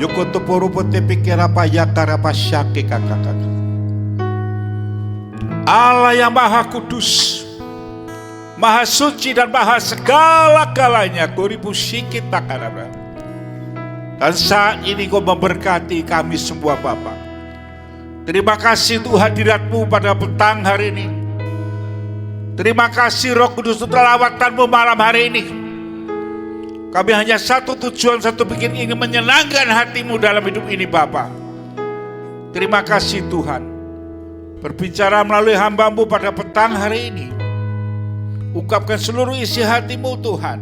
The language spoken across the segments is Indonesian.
Yokoto poropote pikira payatara pasyake kakak. Allah yang maha kudus, maha suci dan maha segala-galanya, kuribu sikit takarabra. Dan saat ini kau memberkati kami semua Bapa. Terima kasih untuk hadiratmu pada petang hari ini. Terima kasih Roh Kudus untuk lawatanmu malam hari ini. Kami hanya satu tujuan, satu pikir, ingin menyenangkan hatimu dalam hidup ini Bapa. Terima kasih Tuhan. Berbicara melalui hamba-Mu pada petang hari ini. Ungkapkan seluruh isi hatimu Tuhan.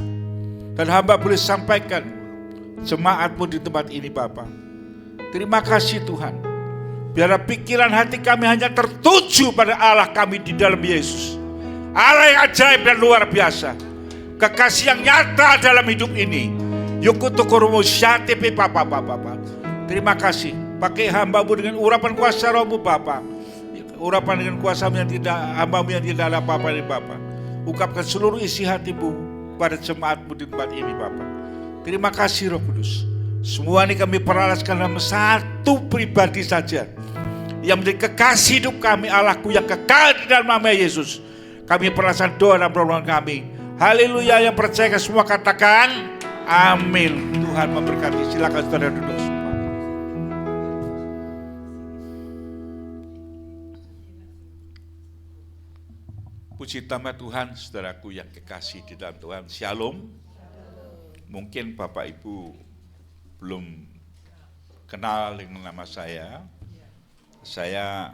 Dan hamba boleh sampaikan jemaat-Mu di tempat ini Bapa. Terima kasih Tuhan. Biar pikiran hati kami hanya tertuju pada Allah kami di dalam Yesus. Allah yang ajaib dan luar biasa. Kekasih yang nyata dalam hidup ini. Yukutukoromo syatepe Papa. Terima kasih. Pakai hamba-Mu dengan urapan kuasa Roh-Mu Bapa. Urapan dengan kuasa-Mu yang tidak, hamba-Mu yang tidak ada apa-apa ini Bapa. Ungkapkan seluruh isi hati-Mu pada jemaat-Mu di tempat ini Bapa. Terima kasih Roh Kudus. Semua ini kami peralaskan dalam satu pribadi saja. Yang menjadi kekasih hidup kami, Allahku yang kekal di dalam nama Yesus. Kami peralaskan doa dan permohonan kami. Haleluya, yang percaya semua katakan amin. Tuhan memberkati. Silakan saudara duduk semua. Puji nama Tuhan, saudaraku yang kekasih di dalam Tuhan. Shalom. Mungkin Bapak Ibu belum kenal dengan nama saya. Saya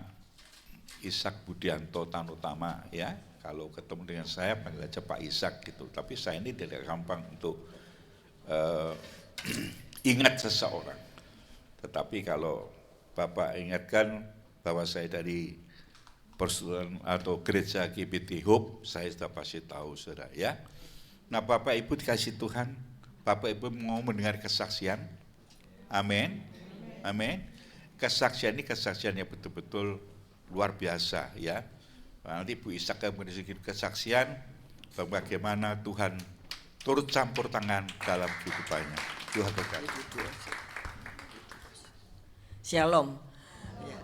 Ishak Budianto Tanutama ya. Kalau ketemu dengan saya panggil aja Pak Ishak gitu. Tapi saya ini tidak gampang untuk ingat seseorang. Tetapi kalau Bapak ingatkan bahwa saya dari persekutuan atau gereja GBT Hope, saya sudah pasti tahu saudara ya. Nah Bapak Ibu dikasih Tuhan, Bapak Ibu mau mendengar kesaksian? Amin. Amin. Kesaksian ini kesaksian yang betul-betul luar biasa ya. Nanti Bu Ishak akan memberi kesaksian bagaimana Tuhan turut campur tangan dalam kehidupannya. Tuhan berkati. Shalom. Ya,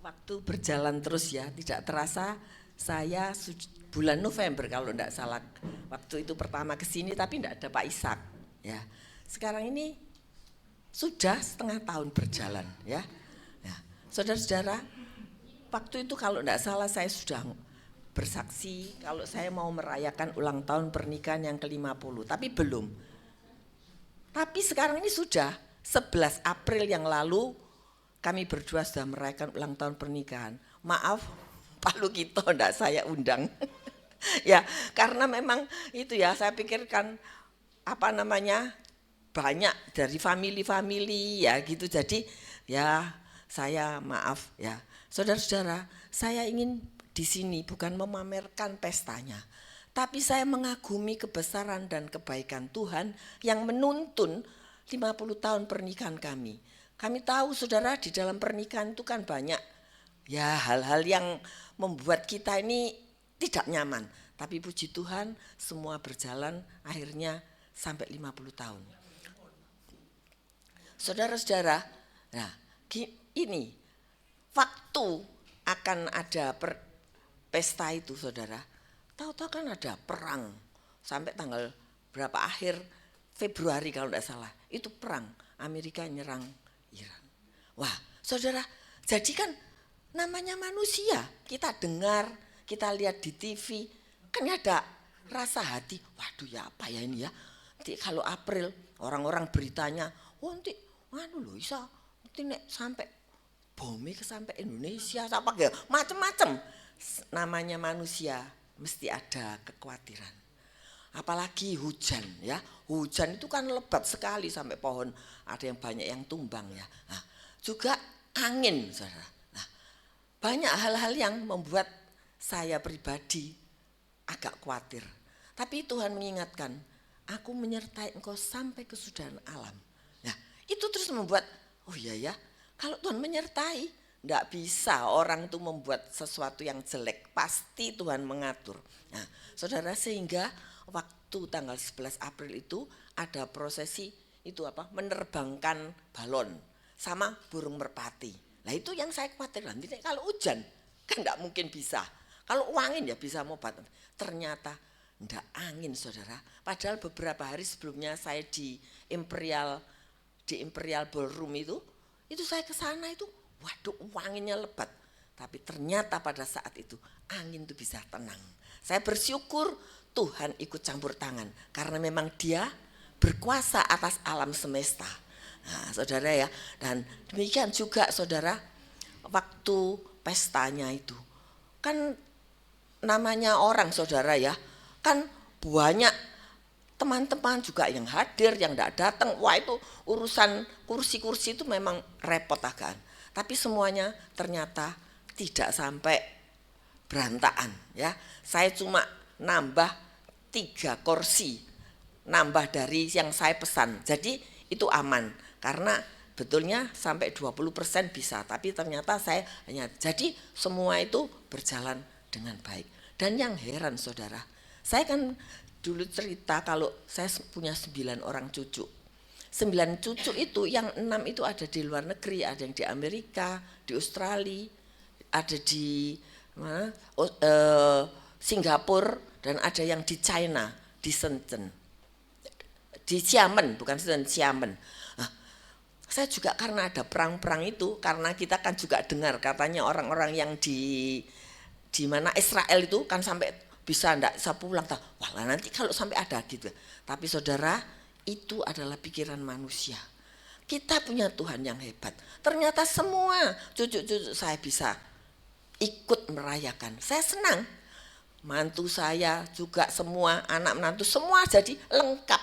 waktu berjalan terus ya, tidak terasa saya bulan November kalau tidak salah. Waktu itu pertama ke sini tapi tidak ada Pak Ishak. Ya, sekarang ini sudah setengah tahun berjalan ya. Ya, saudara-saudara. Waktu itu kalau tidak salah saya sudah bersaksi kalau saya mau merayakan ulang tahun pernikahan yang ke-50, tapi belum. Tapi sekarang ini sudah 11 April yang lalu kami berdua sudah merayakan ulang tahun pernikahan. Maaf Pak Lukito tidak saya undang. Ya karena memang itu ya saya pikirkan banyak dari family ya gitu, jadi ya saya maaf ya. Saudara-saudara, saya ingin di sini bukan memamerkan pestanya, tapi saya mengagumi kebesaran dan kebaikan Tuhan yang menuntun 50 tahun pernikahan kami. Kami tahu saudara di dalam pernikahan itu kan banyak ya hal-hal yang membuat kita ini tidak nyaman. Tapi puji Tuhan semua berjalan akhirnya sampai 50 tahun. Saudara-saudara, nah ini waktu akan ada pesta itu saudara, tahu-tahu kan ada perang sampai tanggal berapa akhir Februari kalau tidak salah, itu perang Amerika nyerang Iran. Wah saudara, jadi kan namanya manusia, kita dengar, kita lihat di TV, kan ada rasa hati, waduh ya apa ya ini ya, nanti kalau April orang-orang beritanya, oh nanti bisa nanti sampai bumi sampai Indonesia apa ya macam-macam. Namanya manusia mesti ada kekhawatiran. Apalagi hujan ya. Hujan itu kan lebat sekali sampai pohon ada yang banyak yang tumbang ya. Nah, juga angin saudara. Nah, banyak hal-hal yang membuat saya pribadi agak khawatir. Tapi Tuhan mengingatkan, aku menyertai engkau sampai kesudahan alam. Nah, itu terus membuat oh iya ya. Kalau Tuhan menyertai, tidak bisa orang itu membuat sesuatu yang jelek. Pasti Tuhan mengatur. Nah, saudara sehingga waktu tanggal 11 April itu ada prosesi itu apa? Menerbangkan balon sama burung merpati. Nah itu yang saya khawatir, nanti kalau hujan kan nggak mungkin bisa. Kalau angin ya bisa mobat. Ternyata ndak angin saudara. Padahal beberapa hari sebelumnya saya di Imperial Ballroom itu saya ke sana itu, waduh anginnya lebat. Tapi ternyata pada saat itu angin itu bisa tenang. Saya bersyukur Tuhan ikut campur tangan karena memang Dia berkuasa atas alam semesta. Nah, saudara ya, dan demikian juga saudara waktu pestanya itu kan namanya orang saudara ya, kan banyak teman-teman juga yang hadir, yang tidak datang. Wah itu urusan kursi-kursi itu memang repot agak. Tapi semuanya ternyata tidak sampai berantakan ya. Saya cuma nambah 3 kursi, nambah dari yang saya pesan. Jadi itu aman karena betulnya sampai 20% bisa. Tapi ternyata saya hanya, jadi semua itu berjalan dengan baik. Dan yang heran saudara, saya kan dulu cerita kalau saya punya 9 orang cucu. 9 cucu itu yang 6 itu ada di luar negeri, ada yang di Amerika, di Australia, ada di mana? Singapura, dan ada yang di China, di Shenzhen. Di Xiamen, bukan Shenzhen, Xiamen. Nah, saya juga karena ada perang-perang itu, karena kita kan juga dengar katanya orang-orang yang di mana Israel itu kan sampai bisa enggak bisa pulang, wah nanti kalau sampai ada gitu. Tapi saudara, itu adalah pikiran manusia. Kita punya Tuhan yang hebat. Ternyata semua cucu-cucu saya bisa ikut merayakan. Saya senang. Mantu saya juga semua, anak menantu semua jadi lengkap.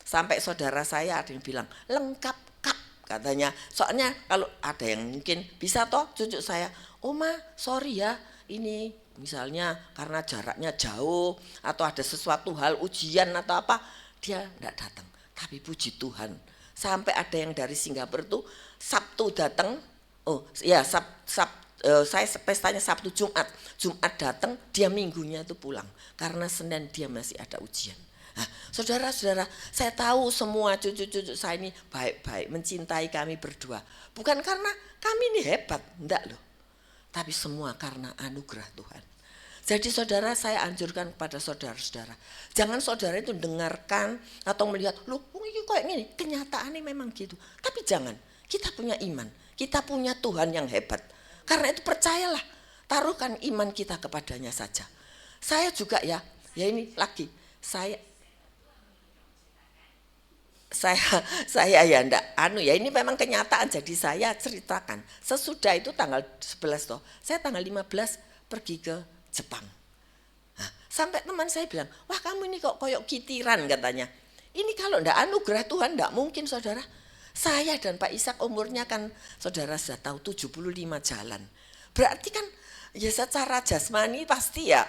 Sampai saudara saya ada yang bilang, lengkap kap katanya. Soalnya kalau ada yang mungkin bisa toh cucu saya, Oma sorry ya, ini misalnya karena jaraknya jauh atau ada sesuatu hal ujian atau apa, dia enggak datang. Tapi puji Tuhan, sampai ada yang dari Singapura tuh Sabtu datang. Oh ya, saya pestanya Sabtu Jumat datang, dia minggunya itu pulang karena Senin dia masih ada ujian. Nah, saudara-saudara, saya tahu semua cucu-cucu saya ini baik-baik, mencintai kami berdua. Bukan karena kami ini hebat, enggak loh. Tapi semua karena anugerah Tuhan. Jadi saudara, saya anjurkan kepada saudara-saudara, jangan saudara itu dengarkan atau melihat, loh ini kayak gini, kenyataannya memang gitu. Tapi jangan, kita punya iman, kita punya Tuhan yang hebat. Karena itu percayalah, taruhkan iman kita kepadanya saja. Saya juga ya ini lagi, saya ya enggak ini memang kenyataan, jadi saya ceritakan. Sesudah itu tanggal 11 toh, saya tanggal 15 pergi ke Jepang. Nah, sampai teman saya bilang, wah kamu ini kok koyok kitiran katanya. Ini kalau enggak anugerah Tuhan enggak mungkin saudara. Saya dan Pak Ishak umurnya kan saudara sudah tahu 75 jalan. Berarti kan ya secara jasmani pasti ya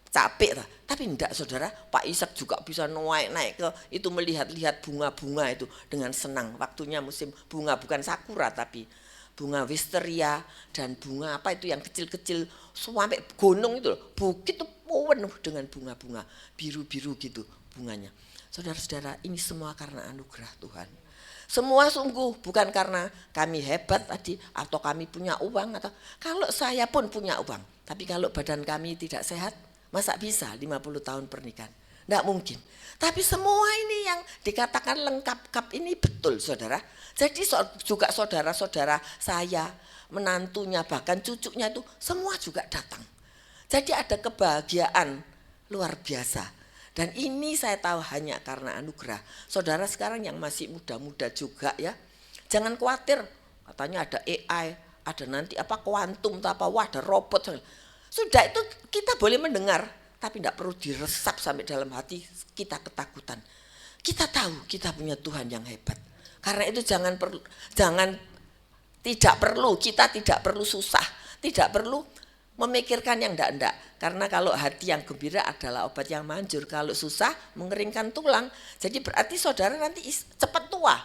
capek lah. Tapi enggak saudara, Pak Ishak juga bisa naik ke itu melihat-lihat bunga-bunga itu dengan senang. Waktunya musim bunga, bukan sakura tapi bunga wisteria dan bunga apa itu yang kecil-kecil sampai gunung itu loh. Bukit itu penuh dengan bunga-bunga biru-biru gitu bunganya. Saudara-saudara, ini semua karena anugerah Tuhan. Semua sungguh bukan karena kami hebat tadi atau kami punya uang, atau kalau saya pun punya uang, tapi kalau badan kami tidak sehat, masa bisa 50 tahun pernikahan? Tidak mungkin. Tapi semua ini yang dikatakan lengkap ini betul saudara. Jadi juga saudara-saudara saya, menantunya bahkan cucunya itu semua juga datang. Jadi ada kebahagiaan luar biasa. Dan ini saya tahu hanya karena anugerah. Saudara sekarang yang masih muda-muda juga ya, jangan khawatir. Katanya ada AI, ada nanti apa kuantum atau apa, wah ada robot. Sudah itu kita boleh mendengar, tapi tidak perlu diresap sampai dalam hati kita ketakutan. Kita tahu kita punya Tuhan yang hebat. Karena itu kita tidak perlu susah, tidak perlu memikirkan yang enggak. Karena kalau hati yang gembira adalah obat yang manjur, kalau susah mengeringkan tulang. Jadi berarti saudara nanti cepat tua.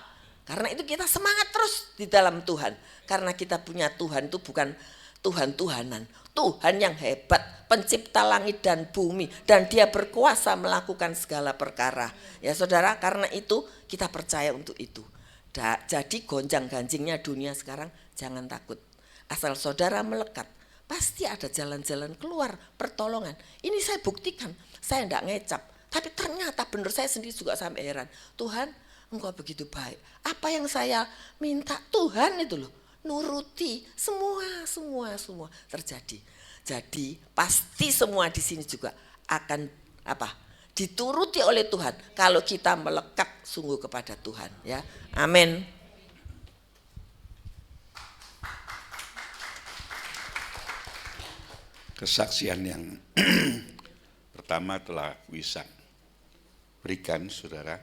Karena itu kita semangat terus di dalam Tuhan. Karena kita punya Tuhan itu bukan Tuhan-Tuhanan. Tuhan yang hebat, pencipta langit dan bumi, dan dia berkuasa melakukan segala perkara. Ya saudara, karena itu kita percaya untuk itu. Jadi gonjang-ganjingnya dunia sekarang jangan takut. Asal saudara melekat, pasti ada jalan-jalan keluar pertolongan. Ini saya buktikan, saya tidak ngecap. Tapi ternyata benar, saya sendiri juga sampai heran. Tuhan, Engkau begitu baik. Apa yang saya minta Tuhan itu loh, nuruti semua terjadi. Jadi pasti semua di sini juga akan dituruti oleh Tuhan kalau kita melekat sungguh kepada Tuhan, ya. Amin. Kesaksian yang pertama telah bisa berikan saudara,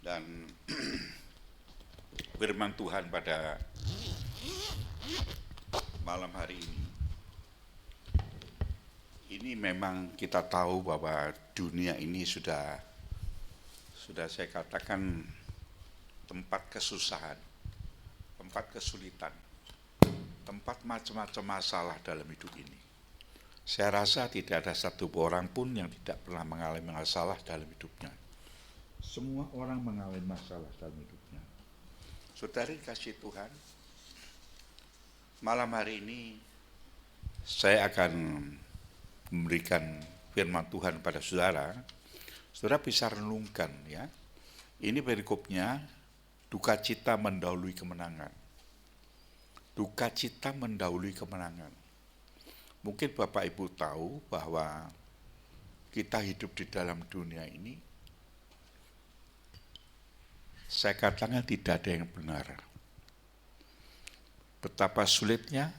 dan firman Tuhan pada malam hari ini memang kita tahu bahwa dunia ini sudah saya katakan tempat kesusahan, tempat kesulitan, tempat macam-macam masalah dalam hidup ini. Saya rasa tidak ada satu orang pun yang tidak pernah mengalami masalah dalam hidupnya. Semua orang mengalami masalah dalam hidupnya. Saudara dikasih Tuhan, malam hari ini saya akan memberikan firman Tuhan pada saudara. Saudara bisa renungkan, ya. Ini perikopnya, duka cita mendahului kemenangan. Duka cita mendahului kemenangan. Mungkin Bapak Ibu tahu bahwa kita hidup di dalam dunia ini, saya katakan tidak ada yang benar. Betapa sulitnya,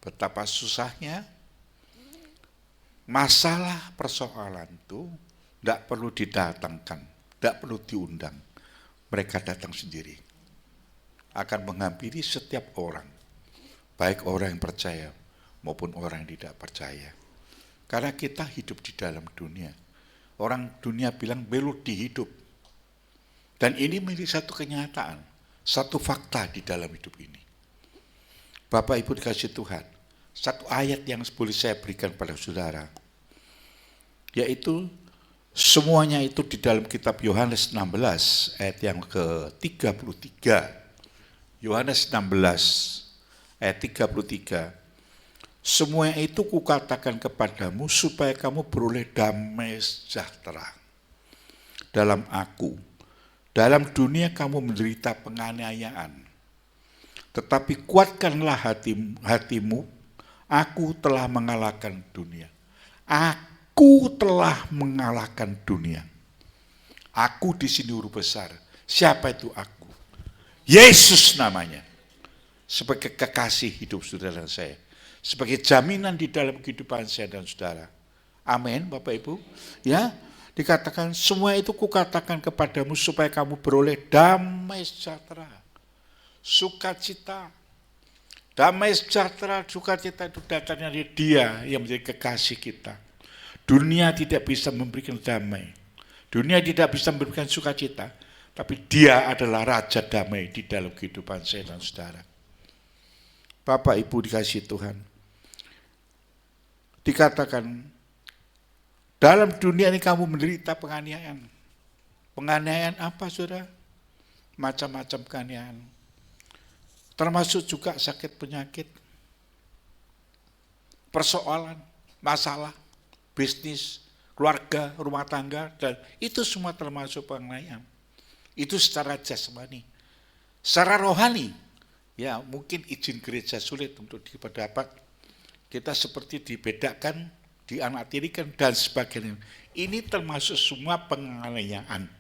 betapa susahnya, masalah persoalan itu tidak perlu didatangkan, tidak perlu diundang. Mereka datang sendiri. Akan menghampiri setiap orang, baik orang yang percaya maupun orang yang tidak percaya. Karena kita hidup di dalam dunia. Orang dunia bilang belut di hidup. Dan ini menjadi satu kenyataan, satu fakta di dalam hidup ini. Bapak Ibu dikasih Tuhan, satu ayat yang boleh saya berikan pada saudara, yaitu semuanya itu di dalam kitab Yohanes 16 ayat yang ke-33. Yohanes 16 ayat 33. Semua itu kukatakan kepadamu supaya kamu beroleh damai sejahtera dalam aku. Dalam dunia kamu menderita penganiayaan, tetapi kuatkanlah hatimu, aku telah mengalahkan dunia. Aku telah mengalahkan dunia. Aku di sini huruf besar. Siapa itu aku? Yesus namanya. Sebagai kekasih hidup saudara dan saya. Sebagai jaminan di dalam kehidupan saya dan saudara. Amin, Bapak Ibu. Ya, dikatakan semua itu kukatakan kepadamu supaya kamu beroleh damai sejahtera, sukacita. Damai sejahtera, sukacita itu datangnya dari Dia yang menjadi kekasih kita. Dunia tidak bisa memberikan damai. Dunia tidak bisa memberikan sukacita, tapi Dia adalah Raja damai di dalam kehidupan saya dan saudara. Bapak Ibu dikasih Tuhan. Dikatakan, dalam dunia ini kamu menderita penganiayaan. Penganiayaan apa, saudara? Macam-macam penganiayaan. Termasuk juga sakit penyakit, persoalan, masalah, bisnis, keluarga, rumah tangga, dan itu semua termasuk penganiayaan. Itu secara jasmani. Secara rohani, ya mungkin izin gereja sulit untuk didapat. Kita seperti dibedakan, dianaktirikan, dan sebagainya. Ini termasuk semua penganiayaan.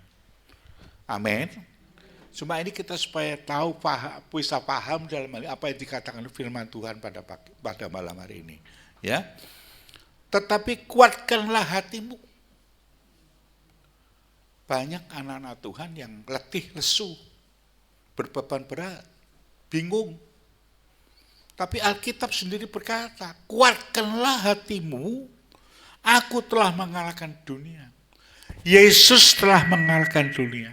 Amin. Cuma ini kita supaya tahu, bisa paham dalam apa yang dikatakan firman Tuhan pada malam hari ini. Ya, tetapi kuatkanlah hatimu. Banyak anak-anak Tuhan yang letih, lesu, berbeban berat, bingung. Tapi Alkitab sendiri berkata, kuatkanlah hatimu, aku telah mengalahkan dunia. Yesus telah mengalahkan dunia.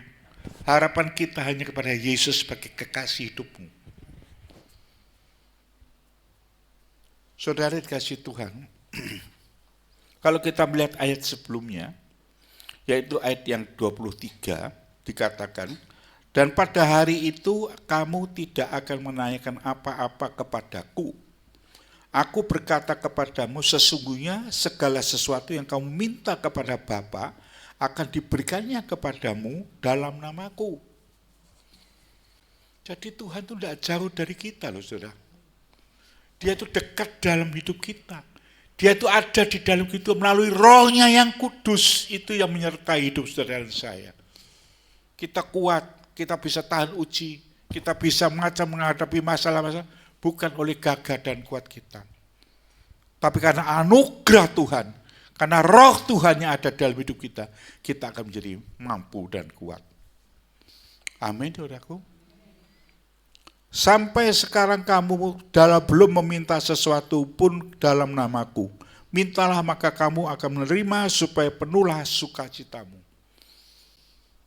Harapan kita hanya kepada Yesus sebagai kekasih hidupmu. Saudara dikasih Tuhan, kalau kita melihat ayat sebelumnya, yaitu ayat yang 23, dikatakan, dan pada hari itu kamu tidak akan menanyakan apa-apa kepadaku. Aku berkata kepadamu, sesungguhnya segala sesuatu yang kamu minta kepada Bapa akan diberikannya kepadamu dalam namaku. Jadi Tuhan itu tidak jauh dari kita loh saudara. Dia itu dekat dalam hidup kita. Dia itu ada di dalam kita melalui Roh-Nya yang kudus. Itu yang menyertai hidup saudara dan saya. Kita kuat, kita bisa tahan uji, kita bisa menghadapi masalah-masalah, bukan oleh gagah dan kuat kita. Tapi karena anugerah Tuhan, karena Roh Tuhan yang ada dalam hidup kita, kita akan menjadi mampu dan kuat. Amin, saudaraku. Sampai sekarang kamu belum meminta sesuatu pun dalam namaku. Mintalah maka kamu akan menerima supaya penuhlah sukacitamu.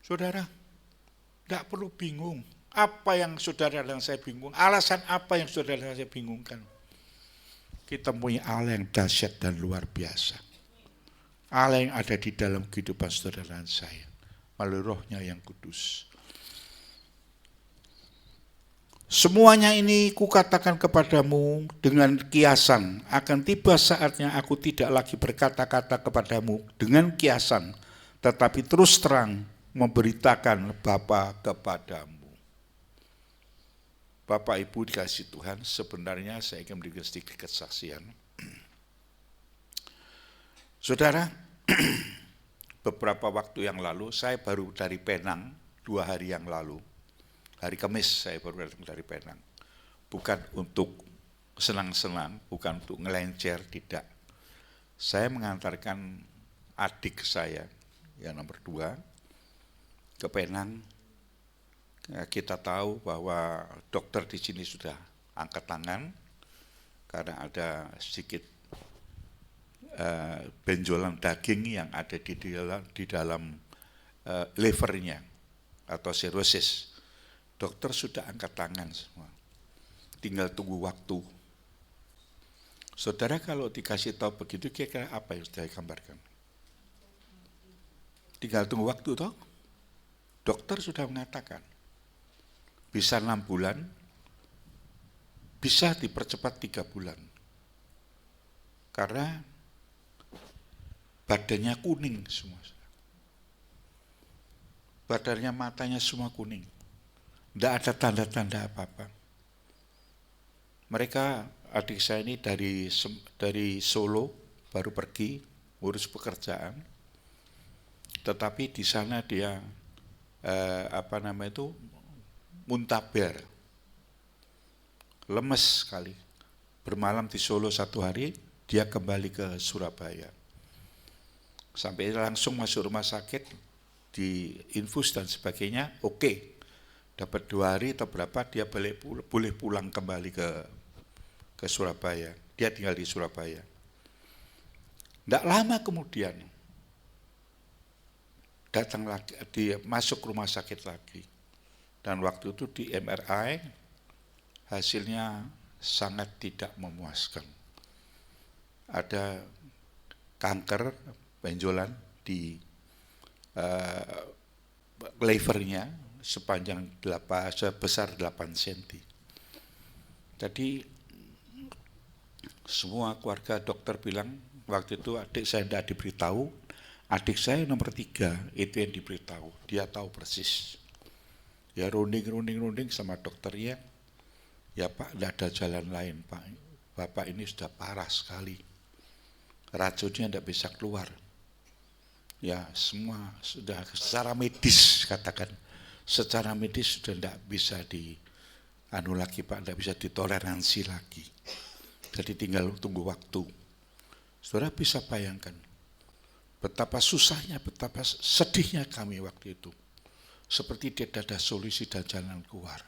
Saudara, tidak perlu bingung. Apa yang saudara dan saya bingung? Alasan apa yang saudara dan saya bingungkan? Kita punya Allah yang dahsyat dan luar biasa. Allah yang ada di dalam kehidupan saudara dan saya. Melalui Roh-Nya yang kudus. Semuanya ini kukatakan kepadamu dengan kiasan. Akan tiba saatnya aku tidak lagi berkata-kata kepadamu dengan kiasan, tetapi terus terang memberitakan Bapa kepadamu. Bapak Ibu dikasih Tuhan, sebenarnya saya ingin memberikan sedikit kesaksian. Saudara, beberapa waktu yang lalu saya baru dari Penang, 2 hari yang lalu. Hari Kamis saya baru datang dari Penang. Bukan untuk senang-senang, bukan untuk ngelencer, tidak. Saya mengantarkan adik saya, yang nomor 2, ke Penang. Kita tahu bahwa dokter di sini sudah angkat tangan, karena ada sedikit benjolan daging yang ada di dalam livernya, atau sirosis. Dokter sudah angkat tangan semua. Tinggal tunggu waktu. Saudara kalau dikasih tahu begitu, kira-kira apa yang sudah digambarkan? Tinggal tunggu waktu toh? Dokter sudah mengatakan, bisa 6 bulan, bisa dipercepat 3 bulan. Karena badannya kuning semua. Badannya, matanya semua kuning. Tidak ada tanda-tanda apa-apa. Mereka, adik saya ini dari Solo, baru pergi urus pekerjaan. Tetapi di sana dia muntaber, lemes sekali. Bermalam di Solo 1 hari, dia kembali ke Surabaya. Sampai langsung masuk rumah sakit, diinfus dan sebagainya, oke. Dapat 2 hari atau berapa dia boleh pulang kembali ke Surabaya. Dia tinggal di Surabaya. Tidak lama kemudian datang lagi, dia masuk rumah sakit lagi. Dan waktu itu di MRI hasilnya sangat tidak memuaskan. Ada kanker benjolan di livernya, sebesar 8 cm. Jadi semua keluarga dokter bilang, waktu itu adik saya tidak diberitahu, adik saya nomor 3 itu yang diberitahu, dia tahu persis. Ya runding sama dokternya, ya Pak, tidak ada jalan lain Pak, Bapak ini sudah parah sekali, racunnya tidak bisa keluar. Ya semua sudah secara medis, katakan, secara medis sudah tidak bisa lagi Pak, tidak bisa ditoleransi lagi. Jadi tinggal tunggu waktu. Saudara bisa bayangkan betapa susahnya, betapa sedihnya kami waktu itu. Seperti tidak ada solusi dan jalan keluar.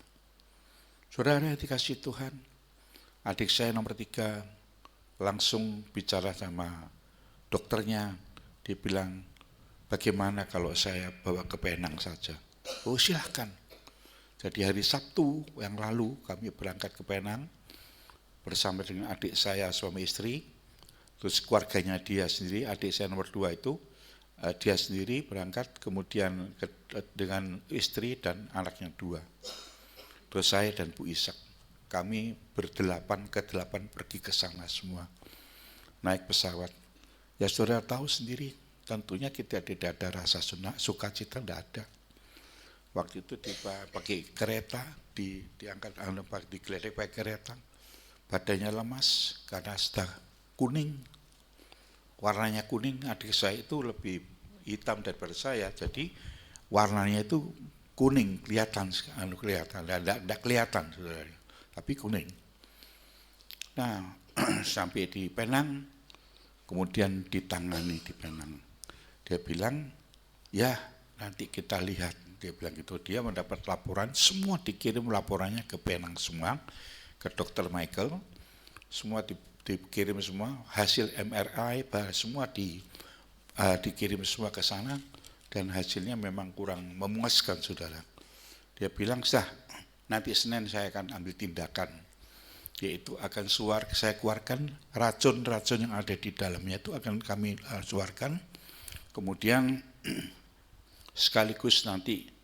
Saudara dikasih Tuhan, adik saya nomor 3 langsung bicara sama dokternya. Dia bilang, bagaimana kalau saya bawa ke Penang saja? Oh silahkan. Jadi hari Sabtu yang lalu kami berangkat ke Penang. bersama dengan adik saya suami istri, terus keluarganya dia sendiri, adik saya nomor 2 itu, dia sendiri berangkat, kemudian dengan istri dan anaknya 2. Terus saya dan Bu Ishak, kami ke-8 pergi ke sana semua, naik pesawat. Ya saudara tahu sendiri, tentunya kita tidak ada rasa sukacita, tidak ada. Waktu itu pakai kereta, diangkat digeletek pakai kereta, badannya lemas karena sudah kuning, warnanya kuning. Adik saya itu lebih hitam daripada saya, jadi warnanya itu kuning, kelihatan, tidak kelihatan, saudara, tapi kuning. Nah, sampai di Penang, kemudian ditangani di Penang. Dia bilang, ya nanti kita lihat. Dia bilang gitu, dia mendapat laporan, semua dikirim laporannya ke Penang semua, ke Dr. Michael, semua dikirim semua, hasil MRI, semua dikirim semua ke sana, dan hasilnya memang kurang memuaskan, saudara. Dia bilang, nanti Senin saya akan ambil tindakan, yaitu akan saya keluarkan racun-racun yang ada di dalamnya, itu akan kami keluarkan, kemudian sekaligus nanti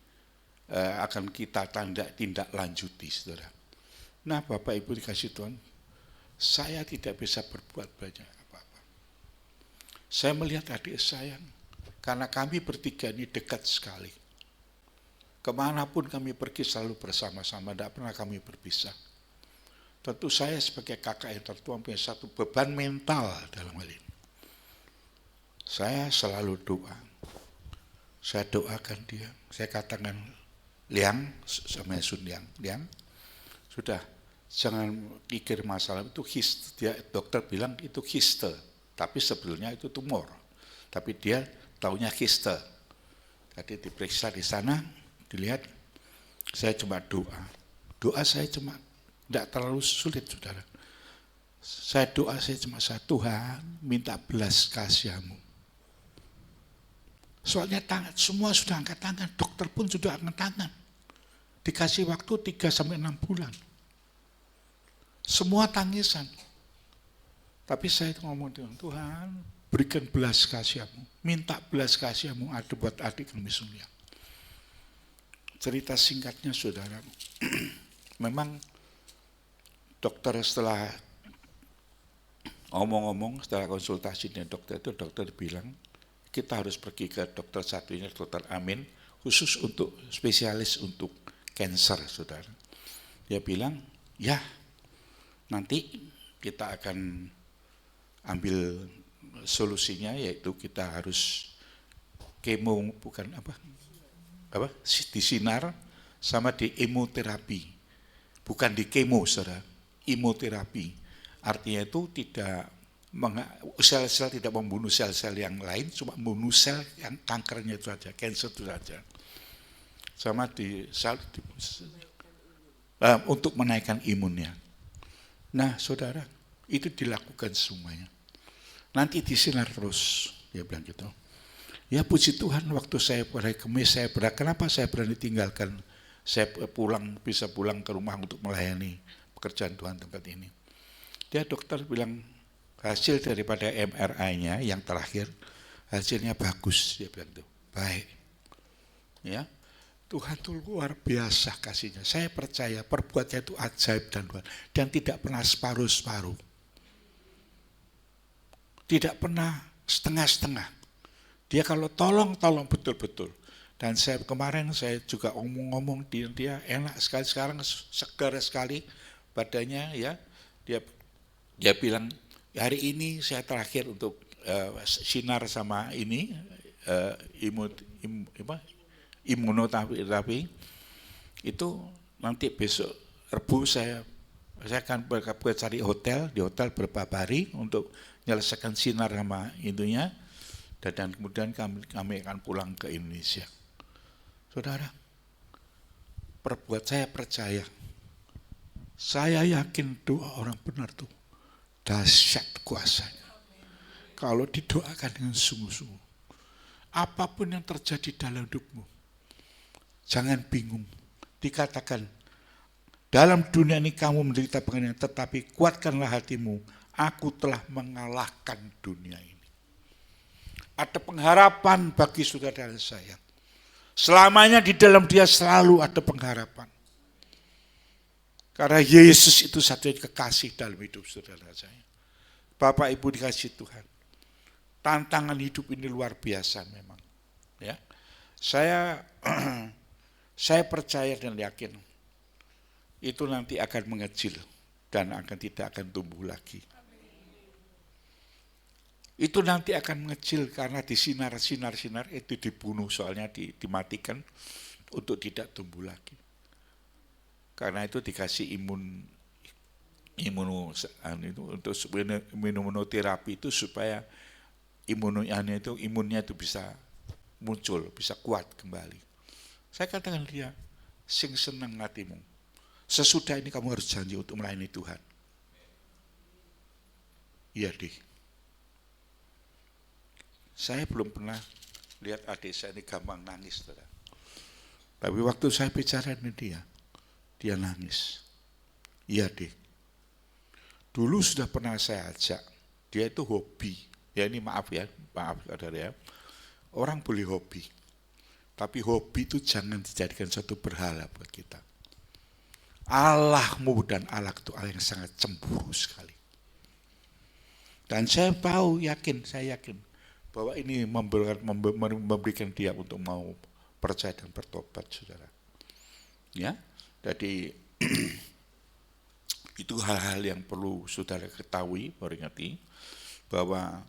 akan kita tindak lanjuti, saudara. Nah, Bapak Ibu dikasih Tuhan, saya tidak bisa berbuat banyak apa-apa. Saya melihat adik saya, karena kami bertiga ini dekat sekali. Kemanapun kami pergi selalu bersama-sama, tidak pernah kami berpisah. Tentu saya sebagai kakak yang tertua punya satu beban mental dalam hal ini. Saya selalu doa. Saya doakan dia. Saya katakan, Liang, sama Sun Liang, sudah jangan pikir masalah itu dia dokter bilang itu kiste, tapi sebetulnya itu tumor. Tapi dia taunya kiste. Tadi diperiksa di sana, dilihat, saya cuma doa. Doa saya cuma tidak terlalu sulit, saudara. Saya cuma Tuhan, minta belas kasihan-Mu. Soalnya semua sudah angkat tangan, dokter pun sudah angkat tangan. Dikasih waktu 3-6 bulan. Semua tangisan. Tapi saya ngomong dengan Tuhan, berikan belas kasihan-Mu. Minta belas kasihan-Mu ada buat adik kami semua. Cerita singkatnya, saudara, memang dokter setelah ngomong-ngomong, setelah konsultasi dengan dokter itu, dokter bilang, kita harus pergi ke dokter satunya, dokter Amin, khusus untuk spesialis untuk cancer, saudara. Dia bilang, ya nanti kita akan ambil solusinya, yaitu kita harus kemo, bukan disinar sama di imoterapi, bukan di kemo, saudara, imoterapi. Artinya itu sel-sel tidak membunuh sel-sel yang lain, cuma membunuh sel yang kankernya itu saja, cancer itu saja. Sama untuk menaikkan imunnya. Nah, saudara, itu dilakukan semuanya. Nanti disinar terus, dia bilang gitu. Ya puji Tuhan, waktu saya pada Kemis, kenapa saya berani tinggalkan, saya bisa pulang ke rumah untuk melayani pekerjaan Tuhan tempat ini. Dia dokter bilang, hasil daripada MRI-nya yang terakhir, hasilnya bagus, dia bilang itu, baik. Ya, Tuhan itu luar biasa kasihnya. Saya percaya perbuatannya itu ajaib dan tidak pernah separuh-separuh. Tidak pernah setengah-setengah. Dia kalau tolong betul-betul. Dan kemarin saya juga ngomong dia enak sekali, sekarang segar sekali badannya, ya. Dia bilang, hari ini saya terakhir untuk sinar sama ini imunoterapi. Itu nanti besok Rebu saya akan cari di hotel beberapa hari untuk menyelesaikan sinar sama itunya, dan kemudian kami akan pulang ke Indonesia. Saudara, saya percaya, saya yakin doa orang benar tuh dahsyat kuasanya. Kalau didoakan dengan sungguh-sungguh, apapun yang terjadi dalam hidupmu, jangan bingung. Dikatakan Dalam dunia ini kamu menderita penganiayaan, tetapi kuatkanlah hatimu. Aku telah mengalahkan dunia ini. Ada pengharapan bagi saudara dan saya. Selamanya di dalam dia selalu ada pengharapan. Karena Yesus itu satu kekasih dalam hidup saudara saya. Bapak Ibu dikasih Tuhan. Tantangan hidup ini luar biasa memang. Ya, saya percaya dan yakin itu nanti akan mengecil dan tidak akan tumbuh lagi. Itu nanti akan mengecil karena di sinar itu dibunuh, soalnya dimatikan untuk tidak tumbuh lagi. Karena itu dikasih untuk imunoterapi itu supaya imunnya itu bisa muncul, bisa kuat kembali. Saya katakan dia, sing senang hatimu. Sesudah ini kamu harus janji untuk melayani Tuhan. Iya deh. Saya belum pernah lihat adik saya ini gampang nangis. Tapi waktu saya bicara dengan dia nangis. Iya deh. Dulu sudah pernah saya ajak, dia itu hobi. Ya ini maaf saudara ya. Orang boleh hobi. Tapi hobi itu jangan dijadikan suatu berhala buat kita. Allahmu dan Allah itu Allah yang sangat cemburu sekali. Dan saya yakin bahwa ini memberikan dia untuk mau percaya dan bertobat, saudara. Ya, jadi itu hal-hal yang perlu saudara ketahui, peringati bahwa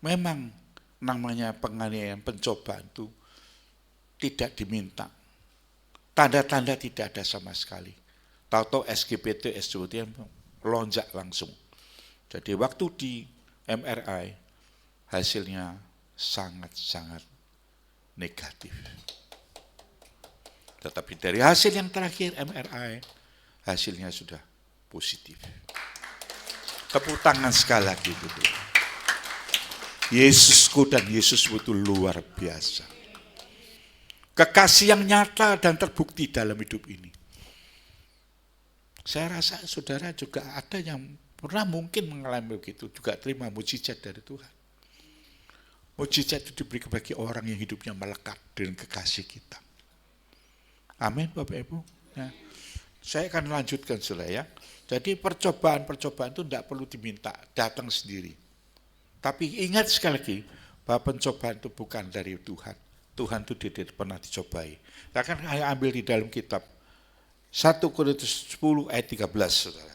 memang namanya penganiayaan, pencobaan itu tidak diminta. Tanda-tanda tidak ada sama sekali. Tahu-tahu SGBT, SGBT lonjak langsung. Jadi waktu di MRI hasilnya sangat-sangat negatif. Tetapi dari hasil yang terakhir MRI, hasilnya sudah positif. Tepuk tangan sekali lagi. Yesusku dan Yesus betul luar biasa. Kekasih yang nyata dan terbukti dalam hidup ini. Saya rasa saudara juga ada yang pernah mungkin mengalami begitu, juga terima mujizat dari Tuhan. Mujizat itu diberikan bagi orang yang hidupnya melekat dengan kekasih kita. Amin Bapak Ibu. Nah, saya akan lanjutkan saudara ya. Jadi percobaan-percobaan itu tidak perlu diminta, datang sendiri. Tapi ingat sekali lagi, bahwa pencobaan itu bukan dari Tuhan. Tuhan itu tidak pernah dicobai. Saya akan ambil di dalam kitab 1 Korintus 10 ayat 13 saudara.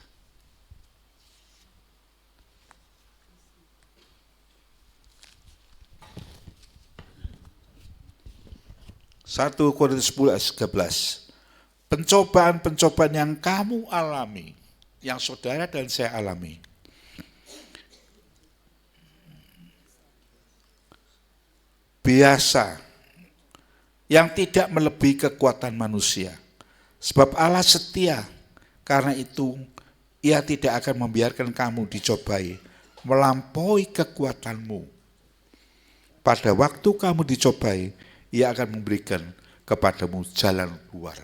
1 Korintus 10 ayat 13. Pencobaan-pencobaan yang kamu alami, yang saudara dan saya alami, biasa, yang tidak melebihi kekuatan manusia. Sebab Allah setia, karena itu Ia tidak akan membiarkan kamu dicobai melampaui kekuatanmu. Pada waktu kamu dicobai, Ia akan memberikan kepadamu jalan keluar,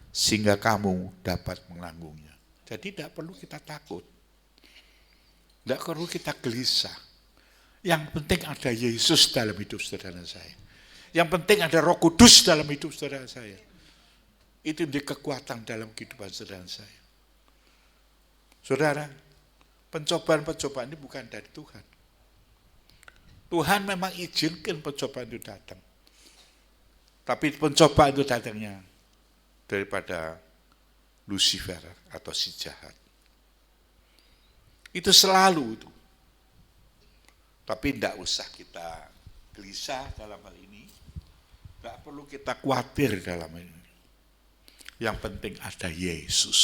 sehingga kamu dapat menanggungnya. Jadi tidak perlu kita takut, tidak perlu kita gelisah. Yang penting ada Yesus dalam hidup saudara saya. Yang penting ada Roh Kudus dalam hidup saudara saya. Itu menjadi kekuatan dalam kehidupan saudara saya. Saudara, pencobaan-pencobaan ini bukan dari Tuhan. Tuhan memang izinkan pencobaan itu datang. Tapi pencobaan itu datangnya daripada Lucifer atau si jahat. Itu selalu itu. Tapi tidak usah kita gelisah dalam hal ini. Tidak perlu kita khawatir dalam hal ini. Yang penting ada Yesus.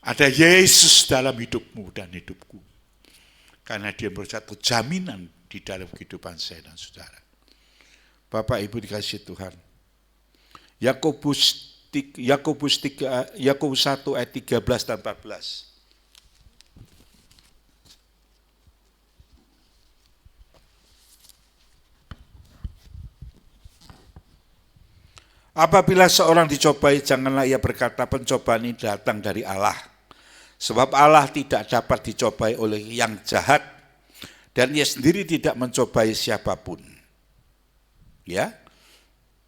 Ada Yesus dalam hidupmu dan hidupku. Karena dia bersatu jaminan di dalam kehidupan saya dan saudara. Bapak Ibu dikasih Tuhan. Yakobus 1 ayat 13 dan 14. Apabila seorang dicobai, janganlah ia berkata pencobaan ini datang dari Allah. Sebab Allah tidak dapat dicobai oleh yang jahat, dan ia sendiri tidak mencobai siapapun. Ya,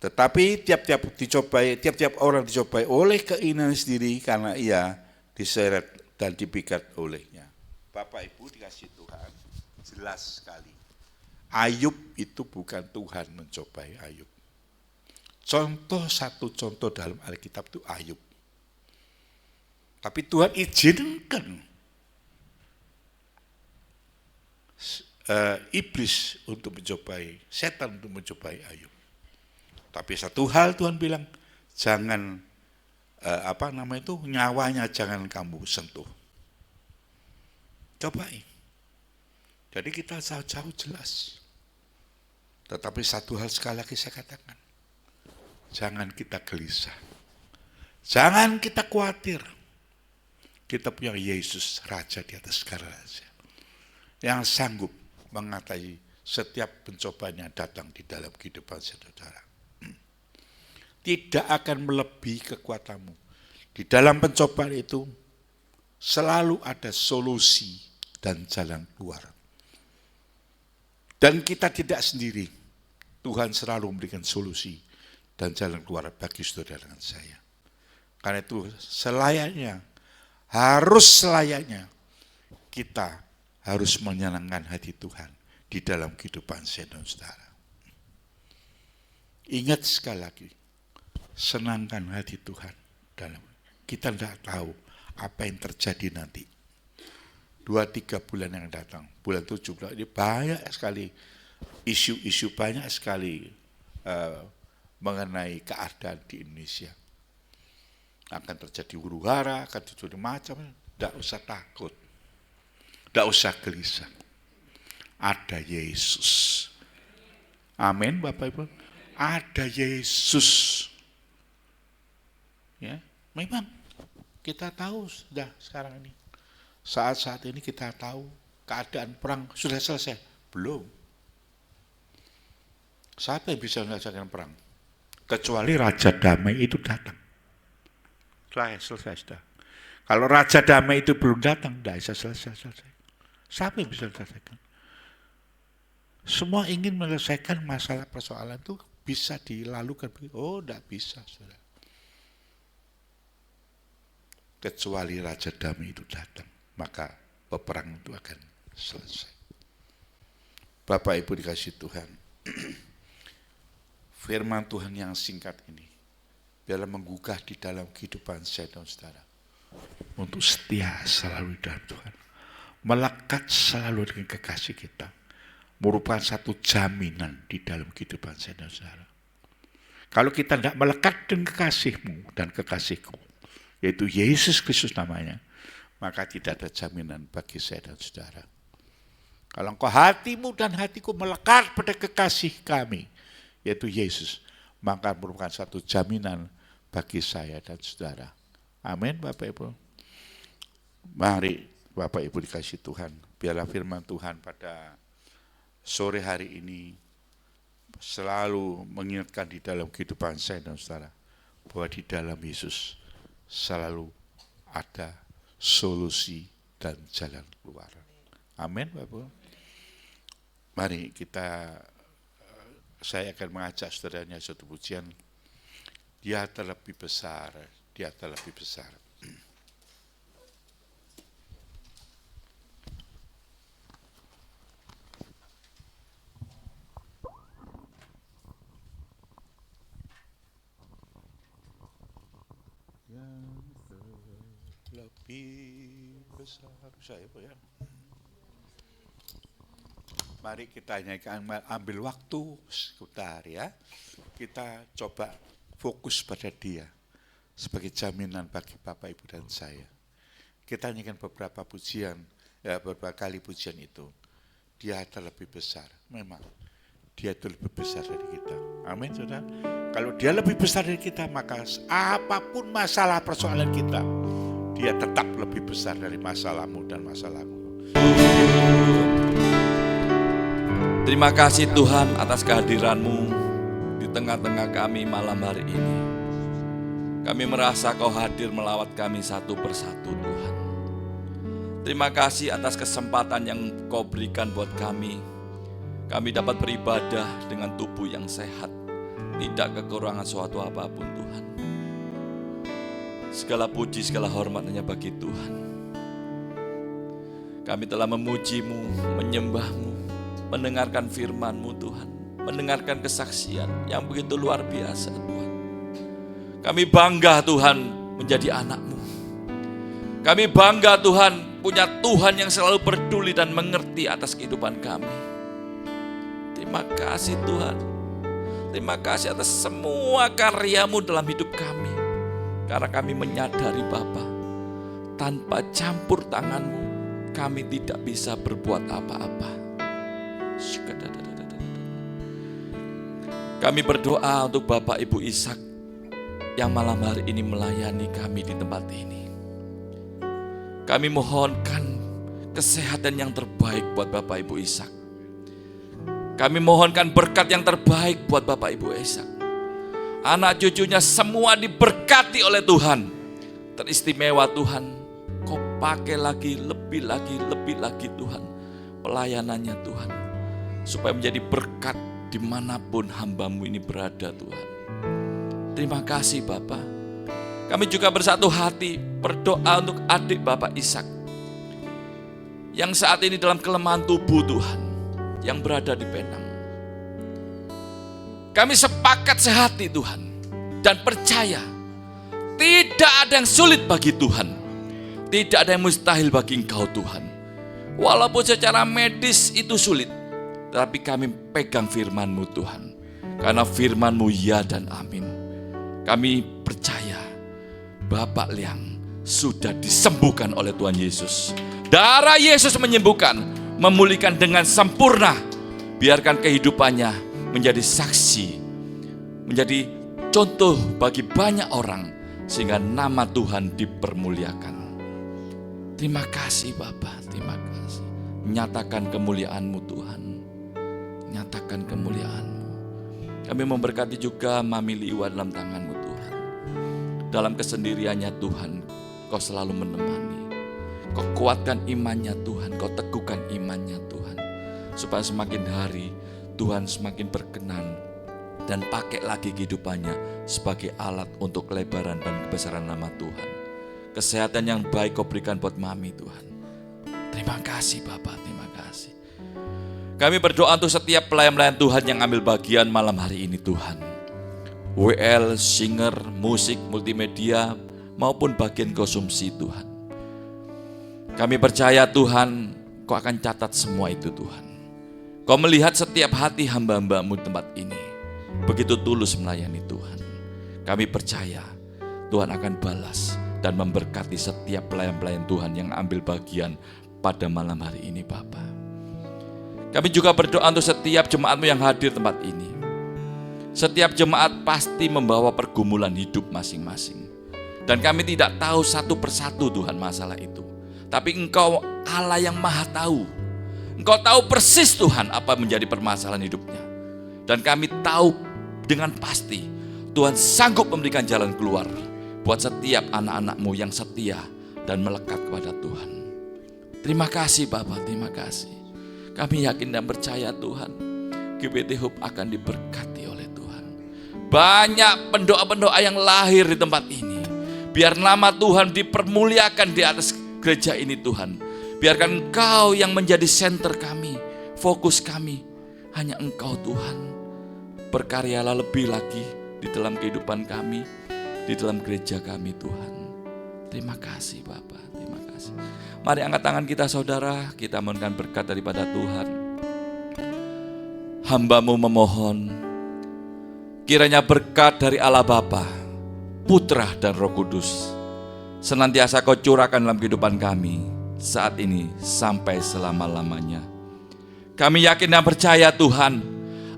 tetapi tiap-tiap orang dicobai oleh keinginan sendiri karena ia diseret dan dipikat olehnya. Bapak Ibu dikasih Tuhan, jelas sekali. Ayub itu bukan Tuhan mencobai Ayub. Satu contoh dalam Alkitab itu Ayub. Tapi Tuhan izinkan iblis untuk mencobai, setan untuk mencobai Ayub. Tapi satu hal Tuhan bilang, jangan nyawanya jangan kamu sentuh. Cobai. Jadi kita jauh jelas. Tetapi satu hal sekali lagi saya katakan, jangan kita gelisah. Jangan kita khawatir. Kita punya Yesus, Raja di atas segala raja, yang sanggup mengatasi setiap pencobaan yang datang di dalam kehidupan saudara. Tidak akan melebihi kekuatanmu. Di dalam pencobaan itu selalu ada solusi dan jalan keluar. Dan kita tidak sendiri. Tuhan selalu memberikan solusi dan jalan keluar bagi saudara dan saya. Karena itu harus selayaknya kita harus menyenangkan hati Tuhan di dalam kehidupan saya dan saudara. Ingat sekali lagi, senangkan hati Tuhan dalam kita tidak tahu apa yang terjadi nanti. 2-3 bulan yang datang, bulan 7 bulan ini banyak sekali isu-isu, banyak sekali mengenai keadaan di Indonesia. Akan terjadi huru-hara, akan terjadi macam, tidak usah takut, tidak usah gelisah. Ada Yesus. Amin, Bapak Ibu. Ada Yesus. Ya, memang kita tahu sudah sekarang ini. Saat-saat ini kita tahu keadaan perang sudah selesai. Belum. Siapa yang bisa menyelesaikan perang? Kecuali Raja Damai itu datang. Selesai sudah. Kalau Raja Damai itu belum datang, tidak bisa selesai. Siapa yang bisa menyelesaikan? Semua ingin menyelesaikan masalah persoalan itu bisa dilalukan. Oh, tidak bisa, saudara. Kecuali Raja Damai itu datang, maka peperangan itu akan selesai. Bapak Ibu dikasih Tuhan, firman Tuhan yang singkat ini dalam menggugah di dalam kehidupan saya dan saudara untuk setia selalu dalam Tuhan, melekat selalu dengan kekasih kita, merupakan satu jaminan di dalam kehidupan saya dan saudara. Kalau kita tidak melekat dengan kekasihmu dan kekasihku, yaitu Yesus Kristus namanya, maka tidak ada jaminan bagi saya dan saudara. Kalau engkau hatimu dan hatiku melekat pada kekasih kami, yaitu Yesus, maka merupakan satu jaminan bagi saya dan saudara. Amin, Bapak Ibu. Mari Bapak Ibu dikasih Tuhan, biarlah firman Tuhan pada sore hari ini selalu mengingatkan di dalam kehidupan saya dan saudara, bahwa di dalam Yesus selalu ada solusi dan jalan keluar. Amin, Bapak Ibu. Mari saya akan mengajak saudaranya satu pujian. Dia terlebih besar, dia terlebih besar. Yang terlebih besar, saya ya. Mari kita ambil waktu sebentar ya. Kita coba fokus pada dia sebagai jaminan bagi Bapak Ibu dan saya. Kita nyanyikan beberapa pujian, beberapa kali pujian itu. Dia terlebih besar. Memang dia itu lebih besar dari kita. Amin, saudara. Kalau dia lebih besar dari kita, maka apapun masalah persoalan kita, dia tetap lebih besar dari masalahmu dan masalahku. Terima kasih Tuhan atas kehadiran-Mu di tengah-tengah kami malam hari ini. Kami merasa Kau hadir melawat kami satu persatu Tuhan. Terima kasih atas kesempatan yang Kau berikan buat kami. Kami dapat beribadah dengan tubuh yang sehat, tidak kekurangan suatu apapun Tuhan. Segala puji, segala hormat hanya bagi Tuhan. Kami telah memuji-Mu, menyembah-Mu, mendengarkan firman-Mu Tuhan, mendengarkan kesaksian yang begitu luar biasa Tuhan. Kami bangga Tuhan menjadi anak-Mu. Kami bangga Tuhan punya Tuhan yang selalu peduli dan mengerti atas kehidupan kami. Terima kasih Tuhan. Terima kasih atas semua karya-Mu dalam hidup kami. Karena kami menyadari Bapa, tanpa campur tangan-Mu kami tidak bisa berbuat apa-apa. Kami berdoa untuk Bapak Ibu Ishak yang malam hari ini melayani kami di tempat ini. Kami mohonkan kesehatan yang terbaik buat Bapak Ibu Ishak. Kami mohonkan berkat yang terbaik buat Bapak Ibu Ishak. Anak cucunya semua diberkati oleh Tuhan. Teristimewa Tuhan. Kau pakai lagi, lebih lagi Tuhan. Pelayanannya Tuhan. Supaya menjadi berkat dimanapun hamba-Mu ini berada Tuhan. Terima kasih Bapa. Kami juga bersatu hati berdoa untuk adik Bapak Ishak. Yang saat ini dalam kelemahan tubuh Tuhan. Yang berada di Penang. Kami sepakat sehati Tuhan. Dan percaya. Tidak ada yang sulit bagi Tuhan. Tidak ada yang mustahil bagi Engkau Tuhan. Walaupun secara medis itu sulit. Tapi kami pegang firman-Mu Tuhan. Karena firman-Mu ya dan amin. Kami percaya Bapak Liang sudah disembuhkan oleh Tuhan Yesus. Darah Yesus menyembuhkan. Memulihkan dengan sempurna. Biarkan kehidupannya menjadi saksi. Menjadi contoh bagi banyak orang. Sehingga nama Tuhan dipermuliakan. Terima kasih Bapa, terima kasih. Nyatakan kemuliaan-Mu Tuhan. Nyatakan kemuliaan-Mu. Kami memberkati juga Mami Liwa dalam tangan-Mu Tuhan. Dalam kesendiriannya Tuhan, Kau selalu menemani. Kau kuatkan imannya Tuhan, Kau teguhkan imannya Tuhan. Supaya semakin hari Tuhan semakin berkenan. Dan pakai lagi kehidupannya sebagai alat untuk kelebaran dan kebesaran nama Tuhan. Kesehatan yang baik Kau berikan buat Mami Tuhan. Terima kasih Bapak, terima kasih. Kami berdoa untuk setiap pelayan-pelayan Tuhan yang ambil bagian malam hari ini Tuhan. WL, singer, musik, multimedia, maupun bagian konsumsi Tuhan. Kami percaya Tuhan, Kau akan catat semua itu Tuhan. Kau melihat setiap hati hamba-hamba-Mu di tempat ini. Begitu tulus melayani Tuhan. Kami percaya Tuhan akan balas dan memberkati setiap pelayan-pelayan Tuhan yang ambil bagian pada malam hari ini Bapa. Kami juga berdoa untuk setiap jemaat-Mu yang hadir tempat ini. Setiap jemaat pasti membawa pergumulan hidup masing-masing. Dan kami tidak tahu satu persatu Tuhan masalah itu. Tapi Engkau Allah yang maha tahu. Engkau tahu persis Tuhan apa menjadi permasalahan hidupnya. Dan kami tahu dengan pasti Tuhan sanggup memberikan jalan keluar buat setiap anak-anak-Mu yang setia dan melekat kepada Tuhan. Terima kasih Bapak, terima kasih. Kami yakin dan percaya Tuhan, GBT Hope akan diberkati oleh Tuhan. Banyak pendoa-pendoa yang lahir di tempat ini. Biar nama Tuhan dipermuliakan di atas gereja ini Tuhan. Biarkan Engkau yang menjadi center kami, fokus kami. Hanya Engkau Tuhan. Berkaryalah lebih lagi di dalam kehidupan kami, di dalam gereja kami Tuhan. Terima kasih Bapak, terima kasih. Mari angkat tangan kita saudara, kita mohonkan berkat daripada Tuhan. Hamba-Mu memohon, kiranya berkat dari Allah Bapa, Putra dan Roh Kudus senantiasa Kau curahkan dalam kehidupan kami saat ini sampai selama-lamanya. Kami yakin dan percaya Tuhan,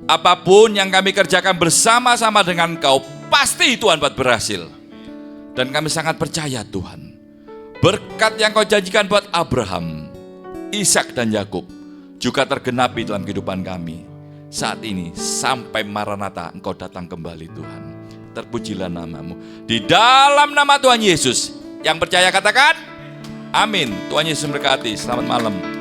apapun yang kami kerjakan bersama-sama dengan Kau, pasti Tuhan buat berhasil. Dan kami sangat percaya Tuhan, berkat yang Kau janjikan buat Abraham, Ishak dan Yakub juga tergenapi dalam kehidupan kami. saat ini sampai Maranatha Engkau datang kembali Tuhan. Terpujilah namamu. Di dalam nama Tuhan Yesus. Yang percaya katakan amin. Tuhan Yesus memberkati. Selamat malam.